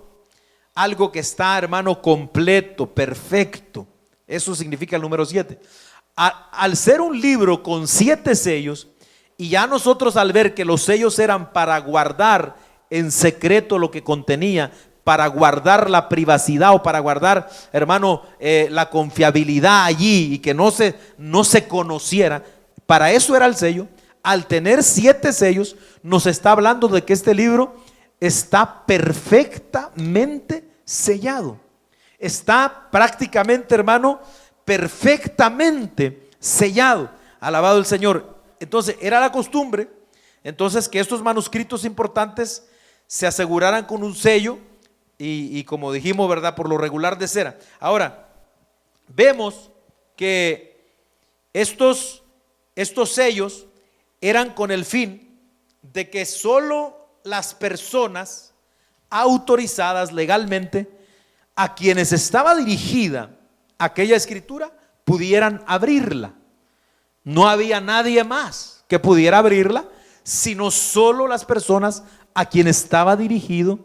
Algo que está, hermano, completo, perfecto. Eso significa el número 7. Al ser un libro con 7 sellos, y ya nosotros al ver que los sellos eran para guardar en secreto lo que contenía, para guardar la privacidad o para guardar, hermano, la confiabilidad allí y que no se conociera, para eso era el sello. Al tener 7 sellos, nos está hablando de que este libro está perfectamente sellado. Está prácticamente, hermano, perfectamente sellado. Alabado el Señor. Entonces era la costumbre entonces que estos manuscritos importantes se aseguraran con un sello y como dijimos, verdad, por lo regular de cera. Ahora vemos que estos sellos eran con el fin de que solo las personas autorizadas legalmente, a quienes estaba dirigida aquella escritura, pudieran abrirla. No había nadie más que pudiera abrirla, sino solo las personas a quienes estaba dirigido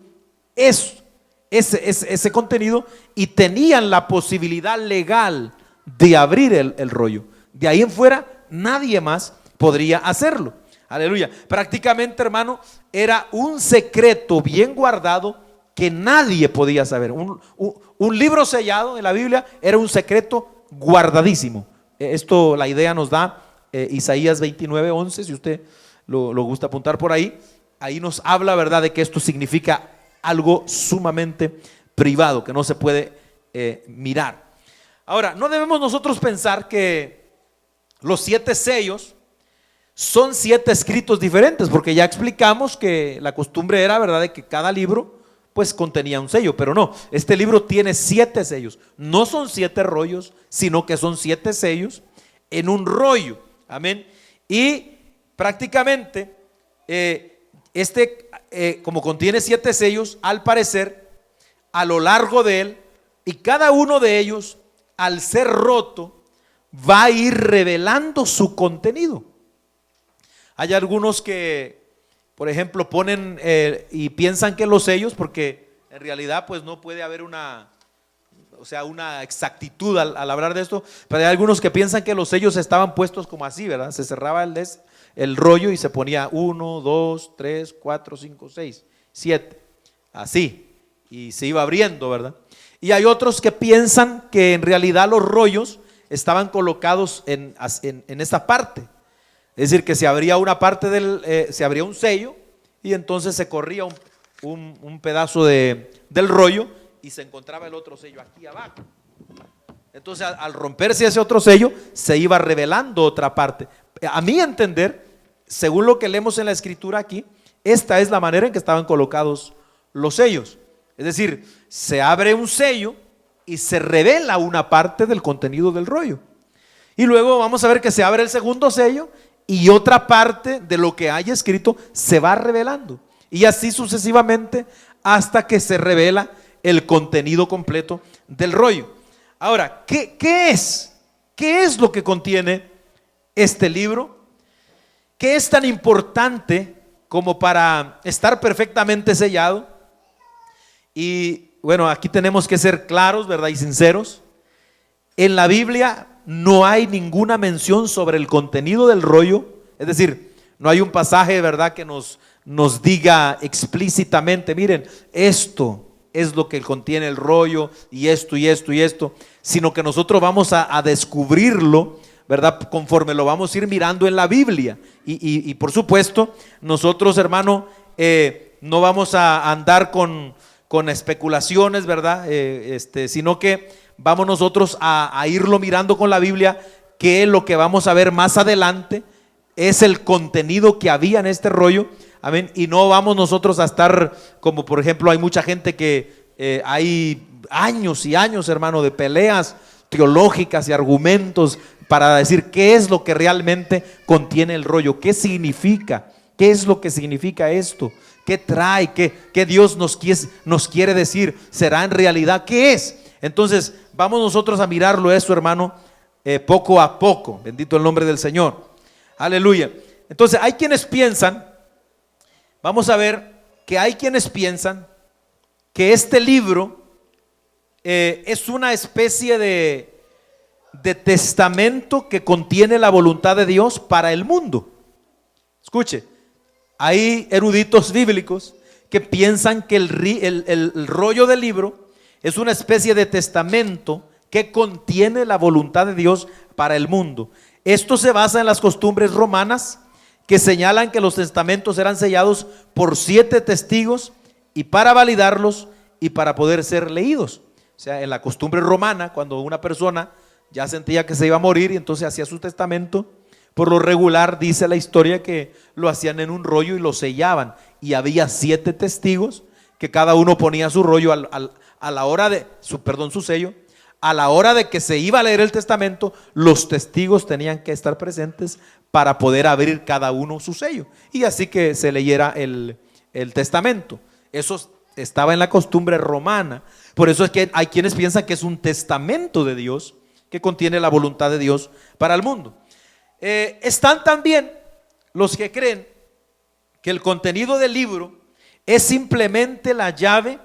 ese contenido, y tenían la posibilidad legal de abrir el rollo. De ahí en fuera nadie más podría hacerlo. Aleluya. Prácticamente, hermano, era un secreto bien guardado que nadie podía saber. Un libro sellado en la Biblia era un secreto guardadísimo. Esto, la idea nos da Isaías 29:11, si usted lo gusta apuntar por ahí. Ahí nos habla, verdad, de que esto significa algo sumamente privado, que no se puede mirar. Ahora, no debemos nosotros pensar que los 7 sellos son 7 escritos diferentes, porque ya explicamos que la costumbre era, verdad, de que cada libro pues contenía un sello, pero no, este libro tiene 7 sellos. No son 7 rollos, sino que son 7 sellos en un rollo. Amén. Y prácticamente como contiene 7 sellos, al parecer, a lo largo de él, y cada uno de ellos, al ser roto, va a ir revelando su contenido. Hay algunos que, por ejemplo, ponen y piensan que los sellos, porque en realidad pues no puede haber una exactitud al hablar de esto, pero hay algunos que piensan que los sellos estaban puestos como así, ¿verdad? Se cerraba el rollo y se ponía 1, 2, 3, 4, 5, 6, 7, así, y se iba abriendo, ¿verdad? Y hay otros que piensan que en realidad los rollos estaban colocados en esta parte. Es decir, que se abría una parte se abría un sello y entonces se corría un pedazo del rollo y se encontraba el otro sello aquí abajo. Entonces al romperse ese otro sello se iba revelando otra parte. A mi entender, según lo que leemos en la escritura aquí, esta es la manera en que estaban colocados los sellos. Es decir, se abre un sello y se revela una parte del contenido del rollo. Y luego vamos a ver que se abre el segundo sello y otra parte de lo que hay escrito se va revelando. Y así sucesivamente hasta que se revela el contenido completo del rollo. Ahora, ¿qué es? ¿Qué es lo que contiene este libro? ¿Qué es tan importante como para estar perfectamente sellado? Y bueno, aquí tenemos que ser claros, ¿verdad? Y sinceros. En la Biblia no hay ninguna mención sobre el contenido del rollo. Es decir, no hay un pasaje, ¿verdad?, que nos diga explícitamente, miren, esto es lo que contiene el rollo y esto y esto y esto, sino que nosotros vamos a descubrirlo, ¿verdad?, conforme lo vamos a ir mirando en la Biblia. Y por supuesto, nosotros, hermano, no vamos a andar con especulaciones, ¿verdad?, sino que vamos nosotros a irlo mirando con la Biblia, que es lo que vamos a ver más adelante, es el contenido que había en este rollo. Amén. Y no vamos nosotros a estar como, por ejemplo, hay mucha gente que hay años y años, hermano, de peleas teológicas y argumentos para decir qué es lo que realmente contiene el rollo, qué significa, qué es lo que significa esto, qué trae, qué Dios nos quiere decir, será en realidad, qué es. Entonces vamos nosotros a mirarlo eso, hermano, poco a poco. Bendito el nombre del Señor, aleluya. Entonces hay quienes piensan, vamos a ver que hay quienes piensan que este libro es una especie de testamento que contiene la voluntad de Dios para el mundo. Escuche, hay eruditos bíblicos que piensan que el rollo del libro es una especie de testamento que contiene la voluntad de Dios para el mundo. Esto se basa en las costumbres romanas que señalan que los testamentos eran sellados por 7 testigos y para validarlos y para poder ser leídos. O sea, en la costumbre romana, cuando una persona ya sentía que se iba a morir y entonces hacía su testamento, por lo regular dice la historia que lo hacían en un rollo y lo sellaban, y había 7 testigos que cada uno ponía su rollo a la hora de su sello. A la hora de que se iba a leer el testamento, los testigos tenían que estar presentes para poder abrir cada uno su sello, y así que se leyera el testamento. Eso estaba en la costumbre romana. Por eso es que hay quienes piensan que es un testamento de Dios que contiene la voluntad de Dios para el mundo. Están también los que creen que el contenido del libro es simplemente la llave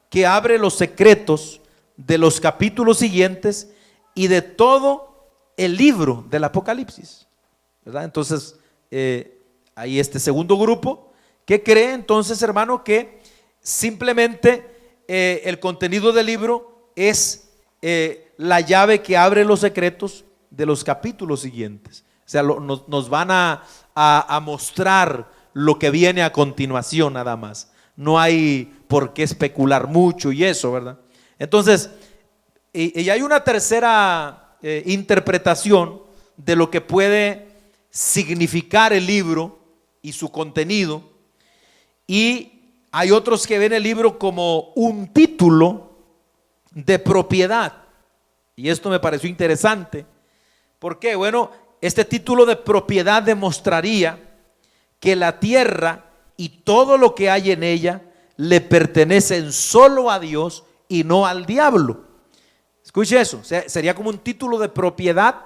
que abre los secretos de los capítulos siguientes y de todo el libro del Apocalipsis, ¿verdad? Entonces hay este segundo grupo que cree entonces, hermano, que simplemente el contenido del libro es la llave que abre los secretos de los capítulos siguientes. O sea, nos van a mostrar lo que viene a continuación nada más. No hay por qué especular mucho y eso, ¿verdad? Entonces, y hay una tercera interpretación de lo que puede significar el libro y su contenido. Y hay otros que ven el libro como un título de propiedad. Y esto me pareció interesante. ¿Por qué? Bueno, este título de propiedad demostraría que la tierra y todo lo que hay en ella le pertenecen solo a Dios y no al diablo. Escuche eso, sería como un título de propiedad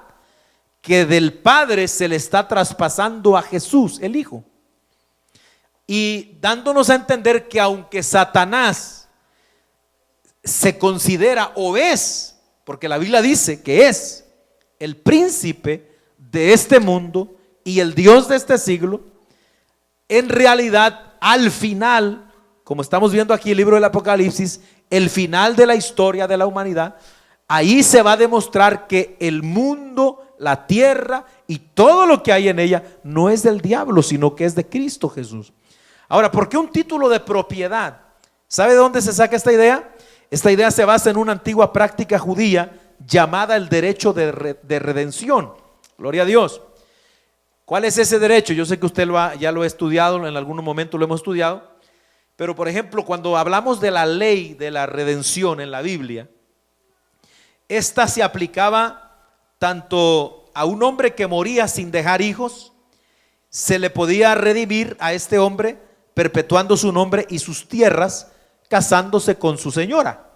que del Padre se le está traspasando a Jesús, el Hijo. Y dándonos a entender que aunque Satanás se considera o es, porque la Biblia dice que es el príncipe de este mundo y el Dios de este siglo, en realidad al final, como estamos viendo aquí el libro del Apocalipsis, el final de la historia de la humanidad, ahí se va a demostrar que el mundo, la tierra y todo lo que hay en ella no es del diablo, sino que es de Cristo Jesús. Ahora, ¿por qué un título de propiedad? ¿Sabe de dónde se saca esta idea? Esta idea se basa en una antigua práctica judía llamada el derecho de redención. Gloria a Dios. ¿Cuál es ese derecho? Yo sé que usted ya lo ha estudiado, en algún momento lo hemos estudiado, pero por ejemplo, cuando hablamos de la ley de la redención en la Biblia, esta se aplicaba tanto a un hombre que moría sin dejar hijos, se le podía redimir a este hombre perpetuando su nombre y sus tierras, casándose con su señora,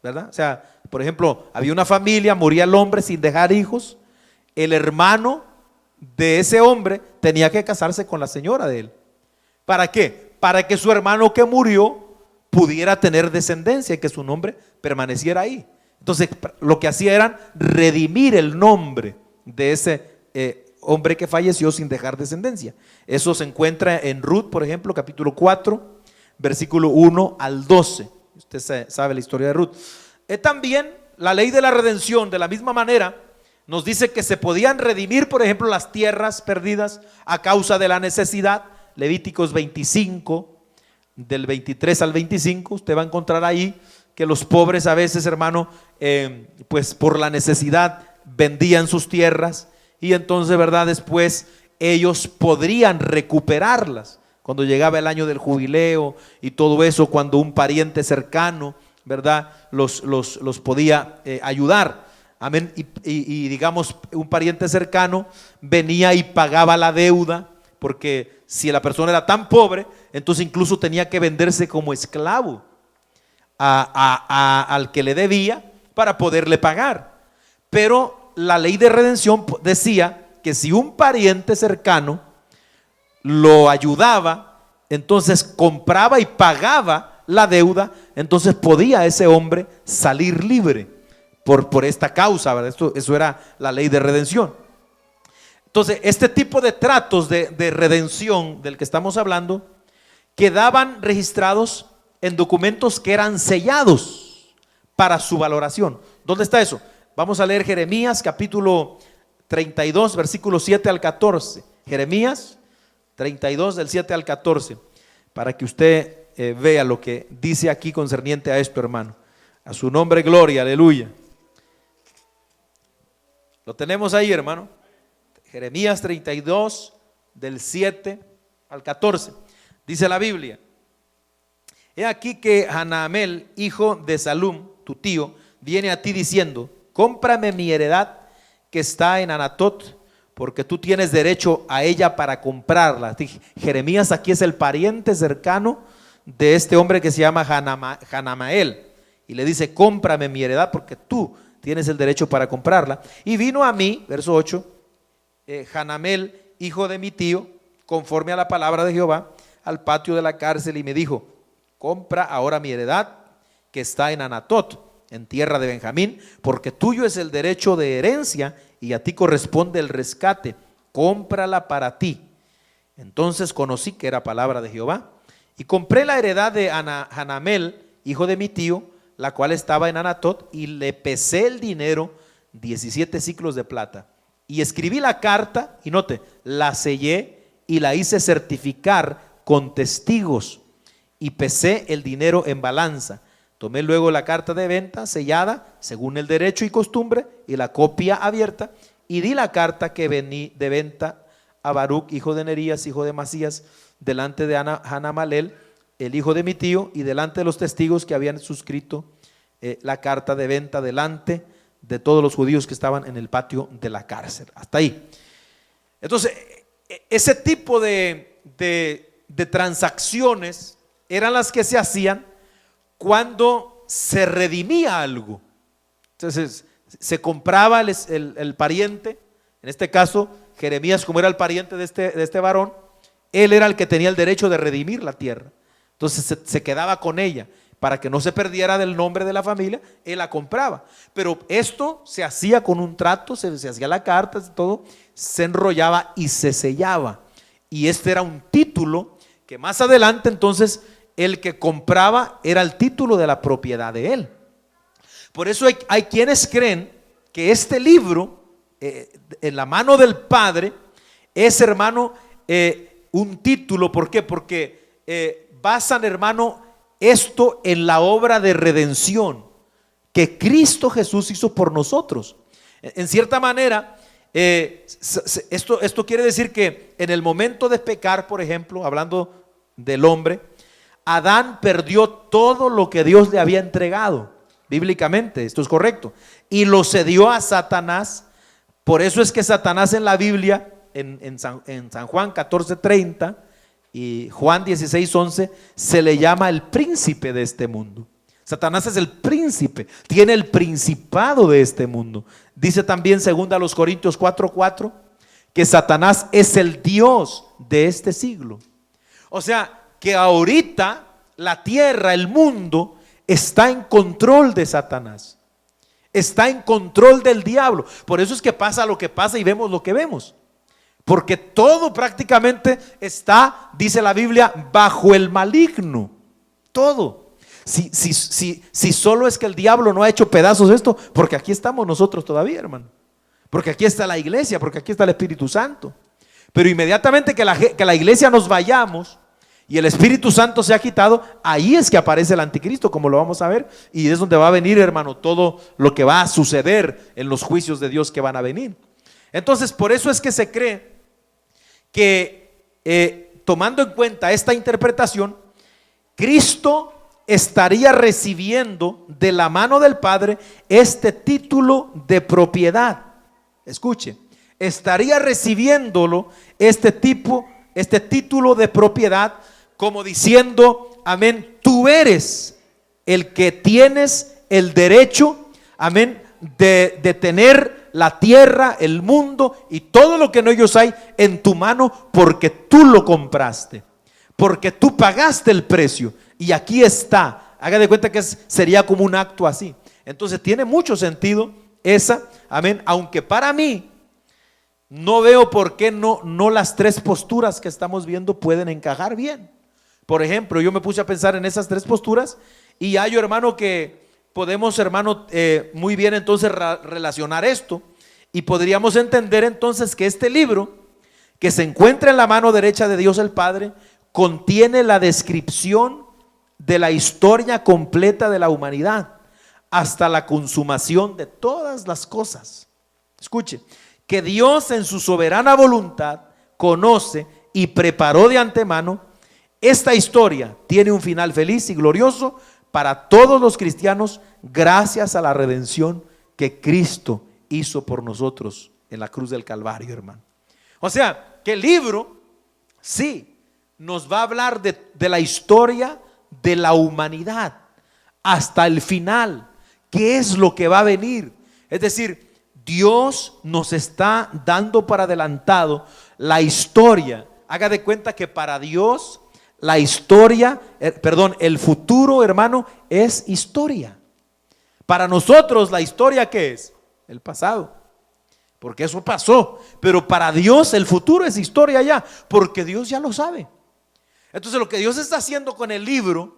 ¿verdad? O sea, por ejemplo, había una familia, moría el hombre sin dejar hijos, el hermano de ese hombre tenía que casarse con la señora de él. ¿Para qué? Para que su hermano que murió pudiera tener descendencia y que su nombre permaneciera ahí. Entonces lo que hacía era redimir el nombre de ese hombre que falleció sin dejar descendencia. Eso se encuentra en Ruth, por ejemplo, capítulo 4, versículo 1 al 12. Usted sabe la historia de Ruth. También la ley de la redención, de la misma manera, nos dice que se podían redimir, por ejemplo, las tierras perdidas a causa de la necesidad. Levíticos 25, del 23 al 25, usted va a encontrar ahí que los pobres a veces, hermano, pues por la necesidad vendían sus tierras y entonces, ¿verdad? Después ellos podrían recuperarlas. Cuando llegaba el año del jubileo y todo eso, cuando un pariente cercano, ¿verdad?, los podía ayudar. Amén. Y digamos, un pariente cercano venía y pagaba la deuda, porque si la persona era tan pobre, entonces incluso tenía que venderse como esclavo al que le debía para poderle pagar. Pero la ley de redención decía que si un pariente cercano lo ayudaba, entonces compraba y pagaba la deuda, entonces podía ese hombre salir libre por esta causa, ¿verdad? Eso era la ley de redención. Entonces, este tipo de tratos de redención del que estamos hablando quedaban registrados en documentos que eran sellados para su valoración. ¿Dónde está eso? Vamos a leer Jeremías capítulo 32, versículos 7 al 14. Jeremías 32, del 7 al 14, para que usted vea lo que dice aquí concerniente a esto, hermano. A su nombre gloria, aleluya. Lo tenemos ahí, hermano. Jeremías 32, del 7 al 14. Dice la Biblia: he aquí que Hanamel, hijo de Salum, tu tío, viene a ti diciendo: cómprame mi heredad que está en Anatot, porque tú tienes derecho a ella para comprarla. Jeremías aquí es el pariente cercano de este hombre que se llama Hanamael, y le dice: cómprame mi heredad porque tú tienes el derecho para comprarla. Y vino a mí, verso 8, Hanamel, hijo de mi tío, conforme a la palabra de Jehová, al patio de la cárcel, y me dijo: compra ahora mi heredad que está en Anatot, en tierra de Benjamín, porque tuyo es el derecho de herencia y a ti corresponde el rescate, cómprala para ti. Entonces conocí que era palabra de Jehová y compré la heredad de Hanamel, hijo de mi tío, la cual estaba en Anatot, y le pesé el dinero, 17 siclos de plata, y escribí la carta, y note, la sellé y la hice certificar con testigos, y pesé el dinero en balanza. Tomé luego la carta de venta sellada según el derecho y costumbre y la copia abierta, y di la carta que vení de venta a Baruch, hijo de Nerías, hijo de Masías, delante de Hanamalel, el hijo de mi tío, y delante de los testigos que habían suscrito la carta de venta, delante de todos los judíos que estaban en el patio de la cárcel. Hasta ahí. Entonces, ese tipo de transacciones eran las que se hacían cuando se redimía algo. Entonces se compraba el pariente, en este caso Jeremías, como era el pariente de este varón, él era el que tenía el derecho de redimir la tierra. Entonces se quedaba con ella para que no se perdiera del nombre de la familia, él la compraba. Pero esto se hacía con un trato, se hacía la carta, todo, se enrollaba y se sellaba. Y este era un título que más adelante entonces el que compraba era el título de la propiedad de él. Por eso hay quienes creen que este libro, en la mano del Padre, es, hermano, un título. ¿Por qué? Porque basan, hermano, esto en la obra de redención que Cristo Jesús hizo por nosotros. En cierta manera, esto quiere decir que en el momento de pecar, por ejemplo, hablando del hombre, Adán perdió todo lo que Dios le había entregado, bíblicamente, esto es correcto, y lo cedió a Satanás. Por eso es que Satanás en la Biblia, en San Juan 14:30 y Juan 16:11, se le llama el príncipe de este mundo. Satanás es el príncipe, tiene el principado de este mundo. Dice también 2 Corintios 4:4 que Satanás es el Dios de este siglo. O sea, que ahorita la tierra, el mundo, está en control de Satanás, está en control del diablo. Por eso es que pasa lo que pasa y vemos lo que vemos, porque todo prácticamente está, dice la Biblia, bajo el maligno. Todo. Si solo es que el diablo no ha hecho pedazos esto, porque aquí estamos nosotros todavía, hermano, porque aquí está la iglesia, porque aquí está el Espíritu Santo. Pero inmediatamente que la iglesia nos vayamos y el Espíritu Santo se ha quitado, ahí es que aparece el anticristo, como lo vamos a ver, y es donde va a venir, hermano, todo lo que va a suceder en los juicios de Dios que van a venir. Entonces, por eso es que se cree que tomando en cuenta esta interpretación, Cristo estaría recibiendo de la mano del Padre este título de propiedad. Escuche, estaría recibiéndolo este título de propiedad, como diciendo, amén, tú eres el que tienes el derecho, amén, de tener la tierra, el mundo y todo lo que en ellos hay en tu mano, porque tú lo compraste, porque tú pagaste el precio y aquí está. Haga de cuenta que sería como un acto así. Entonces tiene mucho sentido esa, amén, aunque para mí no veo por qué no las tres posturas que estamos viendo pueden encajar bien. Por ejemplo, yo me puse a pensar en esas tres posturas y hallo, hermano, que podemos, hermano, muy bien entonces relacionar esto y podríamos entender entonces que este libro que se encuentra en la mano derecha de Dios el Padre contiene la descripción de la historia completa de la humanidad hasta la consumación de todas las cosas. Escuche, que Dios en su soberana voluntad conoce y preparó de antemano. Esta historia tiene un final feliz y glorioso para todos los cristianos gracias a la redención que Cristo hizo por nosotros en la cruz del Calvario, hermano. O sea, que el libro sí nos va a hablar de la historia de la humanidad hasta el final, qué es lo que va a venir. Es decir, Dios nos está dando por adelantado la historia. Haga de cuenta que para Dios la historia, el futuro, hermano, es historia. Para nosotros la historia, ¿qué es? El pasado, porque eso pasó. Pero para Dios el futuro es historia ya, porque Dios ya lo sabe. Entonces lo que Dios está haciendo con el libro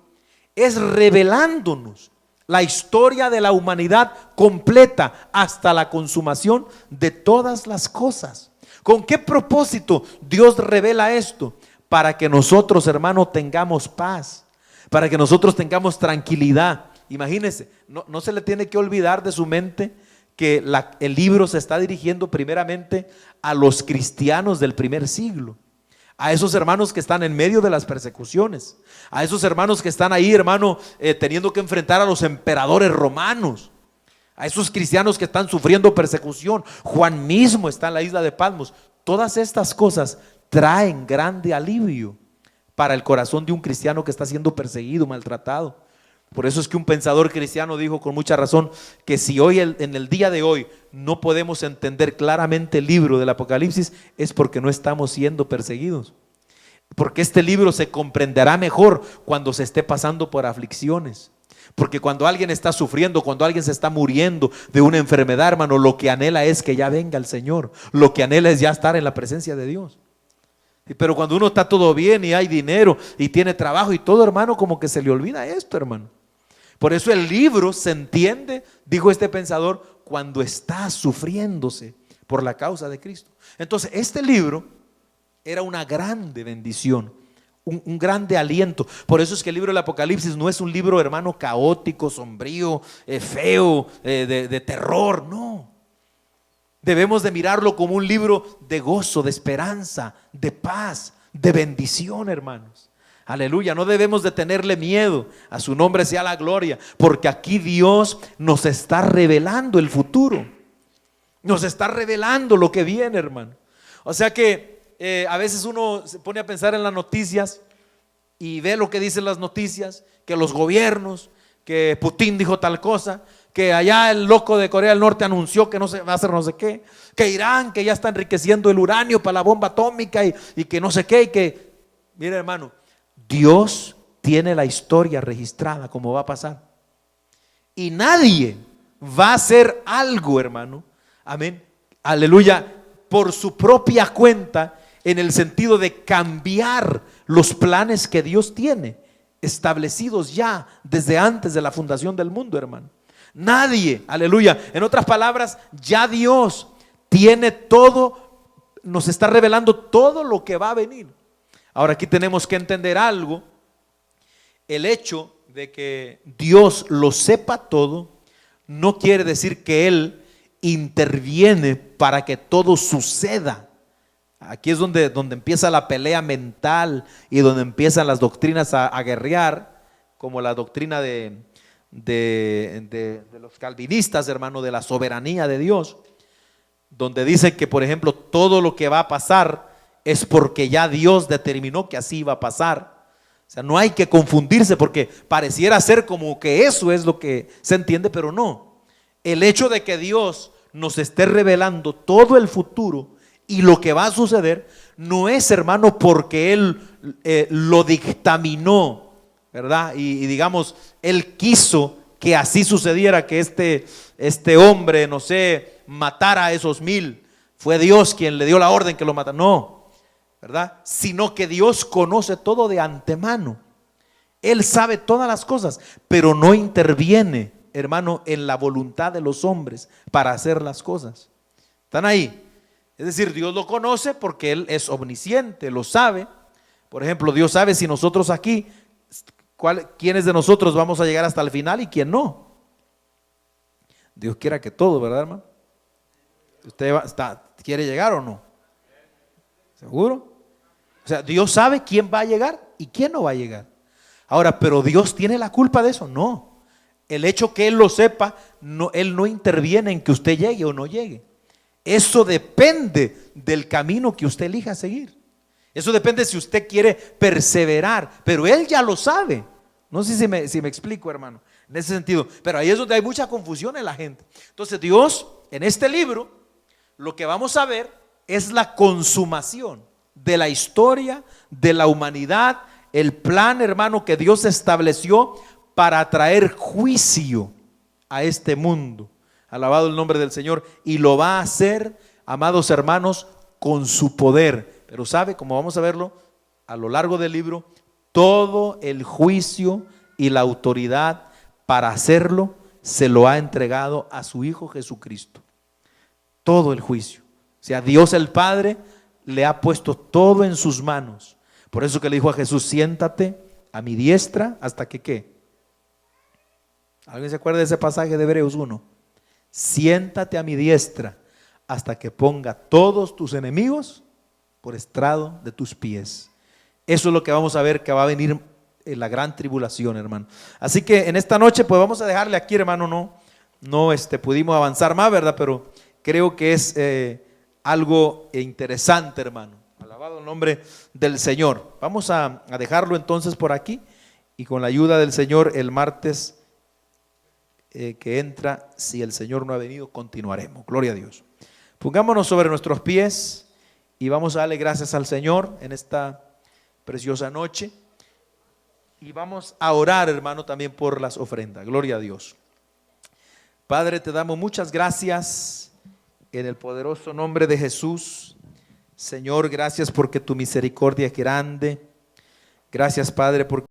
es revelándonos la historia de la humanidad completa hasta la consumación de todas las cosas. ¿Con qué propósito Dios revela esto? Para que nosotros, hermano, tengamos paz, para que nosotros tengamos tranquilidad. Imagínense, no se le tiene que olvidar de su mente que el libro se está dirigiendo primeramente a los cristianos del primer siglo, a esos hermanos que están en medio de las persecuciones, a esos hermanos que están ahí, hermano, teniendo que enfrentar a los emperadores romanos, a esos cristianos que están sufriendo persecución. Juan mismo está en la isla de Patmos. Todas estas cosas traen grande alivio para el corazón de un cristiano que está siendo perseguido, maltratado. Por eso es que un pensador cristiano dijo con mucha razón que si hoy en el día de hoy no podemos entender claramente el libro del Apocalipsis, es porque no estamos siendo perseguidos. Porque este libro se comprenderá mejor cuando se esté pasando por aflicciones. Porque cuando alguien está sufriendo, cuando alguien se está muriendo de una enfermedad, hermano, lo que anhela es que ya venga el Señor. Lo que anhela es ya estar en la presencia de Dios. Pero cuando uno está todo bien y hay dinero y tiene trabajo y todo, hermano, como que se le olvida esto, hermano. Por eso el libro se entiende, dijo este pensador, cuando está sufriéndose por la causa de Cristo. Entonces este libro era una grande bendición, un grande aliento. Por eso es que el libro del Apocalipsis no es un libro, hermano, caótico, sombrío, feo, de terror, no. Debemos de mirarlo como un libro de gozo, de esperanza, de paz, de bendición, hermanos. Aleluya, no debemos de tenerle miedo. A su nombre sea la gloria, porque aquí Dios nos está revelando el futuro. Nos está revelando lo que viene, hermano. O sea que a veces uno se pone a pensar en las noticias y ve lo que dicen las noticias, que los gobiernos, que Putin dijo tal cosa, que allá el loco de Corea del Norte anunció que no se va a hacer no sé qué, que Irán, que ya está enriqueciendo el uranio para la bomba atómica y que no sé qué, y que, mire, hermano, Dios tiene la historia registrada como va a pasar. Y nadie va a hacer algo, hermano, amén, aleluya, por su propia cuenta, en el sentido de cambiar los planes que Dios tiene establecidos ya desde antes de la fundación del mundo, hermano. Nadie, aleluya. En otras palabras, ya Dios tiene todo, nos está revelando todo lo que va a venir. Ahora aquí tenemos que entender algo. El hecho de que Dios lo sepa todo no quiere decir que Él interviene para que todo suceda Aquí es donde empieza la pelea mental y donde empiezan las doctrinas a guerrear, como la doctrina de los calvinistas, hermano, de la soberanía de Dios, donde dice que, por ejemplo, todo lo que va a pasar es porque ya Dios determinó que así iba a pasar. O sea, no hay que confundirse, porque pareciera ser como que eso es lo que se entiende, pero no. El hecho de que Dios nos esté revelando todo el futuro y lo que va a suceder, no es, hermano, porque Él lo dictaminó, ¿verdad? Y digamos, Él quiso que así sucediera, que este hombre, no sé, matara a esos 1000. Fue Dios quien le dio la orden que lo matara. No, ¿verdad? Sino que Dios conoce todo de antemano. Él sabe todas las cosas, pero no interviene, hermano, en la voluntad de los hombres para hacer las cosas. ¿Están ahí? Es decir, Dios lo conoce porque Él es omnisciente, lo sabe. Por ejemplo, Dios sabe si nosotros aquí, quiénes de nosotros vamos a llegar hasta el final y quién no. Dios quiera que todo, ¿verdad, hermano? ¿Usted quiere llegar o no? ¿Seguro? O sea, Dios sabe quién va a llegar y quién no va a llegar. Ahora, ¿pero Dios tiene la culpa de eso? No. El hecho que Él lo sepa, no, Él no interviene en que usted llegue o no llegue. Eso depende del camino que usted elija seguir. Eso depende si usted quiere perseverar, pero Él ya lo sabe. No sé si me explico, hermano, en ese sentido. Pero ahí es donde hay mucha confusión en la gente. Entonces Dios, en este libro, lo que vamos a ver es la consumación de la historia, de la humanidad, el plan, hermano, que Dios estableció para traer juicio a este mundo. Alabado el nombre del Señor. Y lo va a hacer, amados hermanos, con su poder. Pero sabe, como vamos a verlo a lo largo del libro, todo el juicio y la autoridad para hacerlo se lo ha entregado a su Hijo Jesucristo. Todo el juicio. O sea, Dios el Padre le ha puesto todo en sus manos. Por eso que le dijo a Jesús: siéntate a mi diestra hasta que ¿qué? ¿Alguien se acuerda de ese pasaje de Hebreos 1? Siéntate a mi diestra hasta que ponga todos tus enemigos por estrado de tus pies. Eso es lo que vamos a ver que va a venir en la gran tribulación, hermano. Así que en esta noche pues vamos a dejarle aquí, hermano. No pudimos avanzar más, ¿verdad? Pero creo que es algo interesante, hermano. Alabado el nombre del Señor. Vamos a dejarlo entonces por aquí, y con la ayuda del Señor el martes que entra, si el Señor no ha venido, continuaremos. Gloria a Dios. Pongámonos sobre nuestros pies y vamos a darle gracias al Señor en esta preciosa noche, y vamos a orar, hermano, también por las ofrendas. Gloria a Dios. Padre, te damos muchas gracias en el poderoso nombre de Jesús. Señor, gracias porque tu misericordia es grande. Gracias, Padre, porque